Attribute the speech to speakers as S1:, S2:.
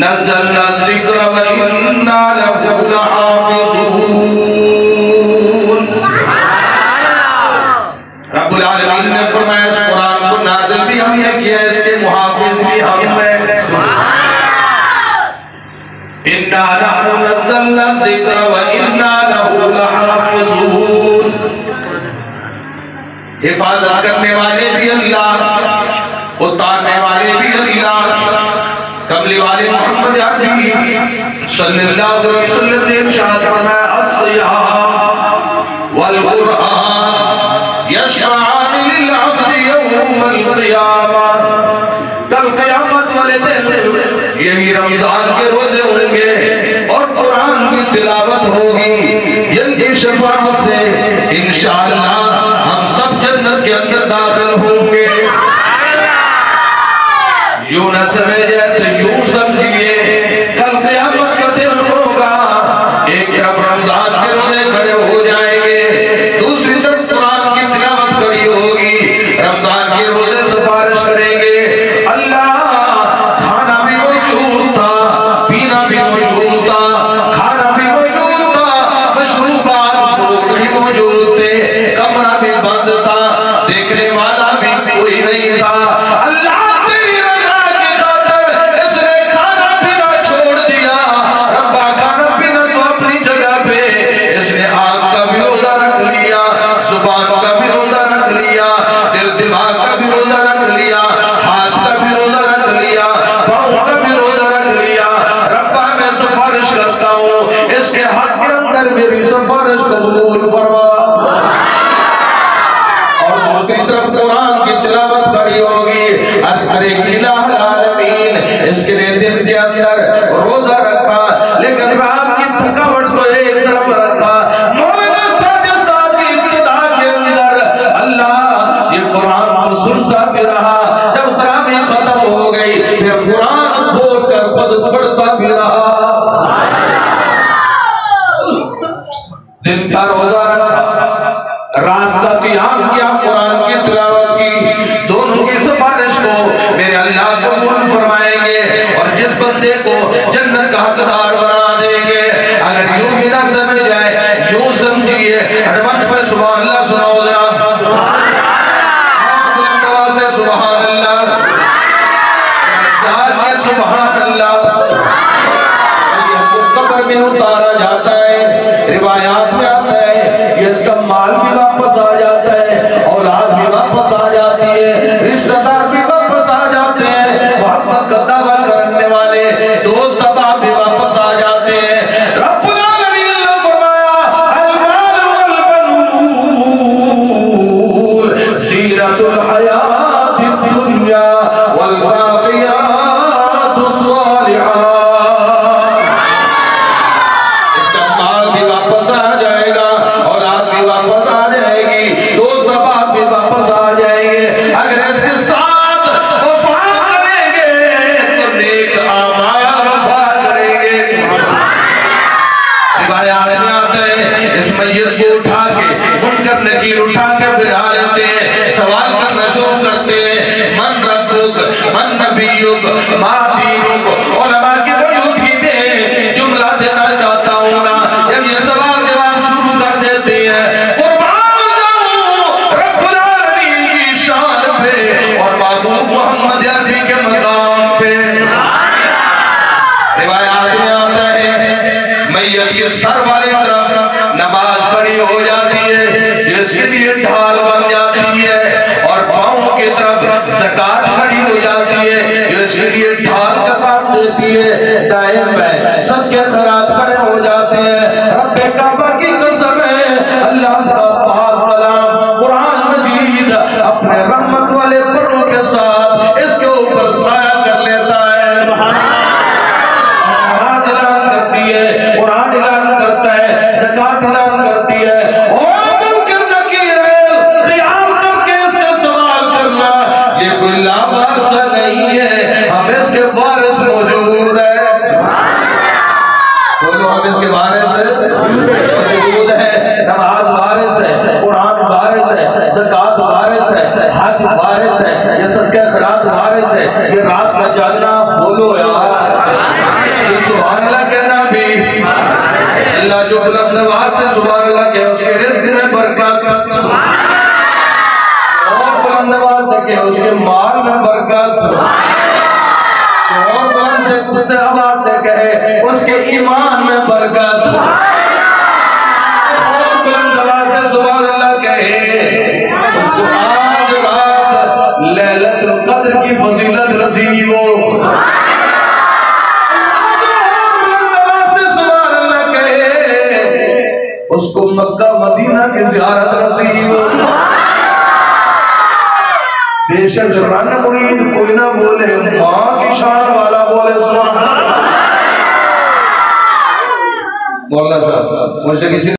S1: नज़्ज़लना ज़िक्र व इन्ना लहू लहाफ़िज़ून। रब्बुल आलमीन ने फरमाया इस कुरान को नाज़िल भी हमने किया, इसके मुहाफ़िज़ भी हम हैं। इन्ना नहनु नज़्ज़लना ज़िक्र व इन्ना लहू लहाफ़िज़ून। हिफाजत करने वाले भी अल्लाह, उतारने वाले भी अल्लाह। कमली वाले मोहम्मद अरबी सल्लल्लाहु अलैहि वसल्लम ने इरशाद फरमाया अस्सियाम वल कुरान यशफाअन लिल अब्द यौमल क़ियामा। कल क़यामत वाले दिन यही रमजान के रोजे होंगे और कुरान की तिलावत होगी, जिनकी शफाअत से इंशाअल्लाह हम सब जन्नत के अंदर दाखिल होंगे। यूं न समझे तो यूं समझिए, कल क़यामत का दिन होगा। एक तरफ रमजान के रोजे खड़े हो जाएंगे, दूसरी तरफ कुरान की तिलावत खड़ी होगी। रमजान के रोजे सिफारिश करेंगे, अल्लाह खाना भी मौजूद था, पीना भी मौजूद था, खाना भी मौजूद था, मशरूबात भी मौजूद थे, कमरा भी बंद था, देखने वाला भी कोई नहीं था। अल्लाह मेरी सिफारिश कबूल फरमा। और दूसरी तरफ कुरान की तिलावत खड़ी होगी, अर्ज करेगी इलाहुल आलमीन इसके लिए दिन के अंदर रोजा रखा, लेकिन रात की थकावट को एक तरफ रखा। मौला साथ की इब्तिदा के अंदर अल्लाह ये कुरान को सुनता भी रहा। जब तरावीह खत्म हो गई फिर कुरान खोल कर खुद पढ़ता भी रहा। दिन का रोजा रखा, रात का क़याम किया, कुरान की तिलावत की। दोनों की सिफारिश को मेरे अल्लाह कबूल फरमाएंगे और जिस बंदे को जन्नत का हकदार बना देंगे। अगर यूं भी ना समझ जाए, यूं समझिए, एडवांस पर सुभान अल्लाह सुनाओ जरा, से सुभान अल्लाह, सुभान अल्लाह। कब्र में उतारा जाता है, रिवायात में आता है कि इसका माल भी वापस आ जाता है, औलाद भी वापस आ जाती है, रिश्तेदार भी वापस आ जाते हैं, मोहब्बत का दावा करने वाले दोस्त अहबाब भी वापस आ जाते हैं। रब्बुल आलमीन ने फरमाया अल माल वल बनून ज़ीनतुल हयातिद दुनिया वल बाक़ियातुस सालिहात। उठा के बिठा लेते हैं, सवाल करना शुरू करते हैं, मन रब्बुक मन नबियुक मा दीनुक। उलमा की मौजूदगी में जुमला देना चाहता हूँ ना, जब ये सवाल जवाब शुरू कर देते हैं, कुर्बान जाऊं रब्बुल आलमीन की शान पे और महबूब मोहम्मद अरबी के मकाम पे। रिवायात में आता है मैयत के सर वाली तरफ नमाज पढ़ी हो जाती है, जिसके लिए ढाल बन जाती है, और पाँव की तरफ ज़कात खड़ी हो जाती है, जिसके लिए ढाल का काम देती है। दाएं बाएं सदके खैरात खड़े हो जाते हैं। रब्बे काबा की कसम है, अल्लाह का पाक कलाम कुरान मजीद अपने रहमत वाले फरों के साथ इसके ऊपर साया कर लेता है। नमाज ऐलान करती है, कुरान ऐलान करता है, ज़कात ऐलान करती है। ये कोई लावारिस नहीं है, हम इसके वारिस मौजूद है। बोलो हम इसके वारिस मौजूद है। नमाज वारिस है, कुरान वारिस है, ज़कात वारिस है, हज वारिस है, ये सदका खैरात वारिस है, ये साथ में चलना, बोलो यार सुभान अल्लाह कहना भी। अल्लाह जो बुलंद आवाज से सुभान अल्लाह कहे उसके रिज़्क़ में बरकत, और बुलंद आवाज से कहे उसके माल में बरकत, और बुलंद आवाज से कहे उसके ईमान में बरकत, और बुलंद आवाज से सुभान अल्लाह कहे उसको आज रात लैलतुल क़द्र की फजीलत नसीब हो। उसको मक्का मदीना की ज़ियारत नसीब हो। बेशक रन मुरीद कोई ना बोले, माँ की शान वाला बोले सुभान अल्लाह। मौलाना साहब मुझसे किसी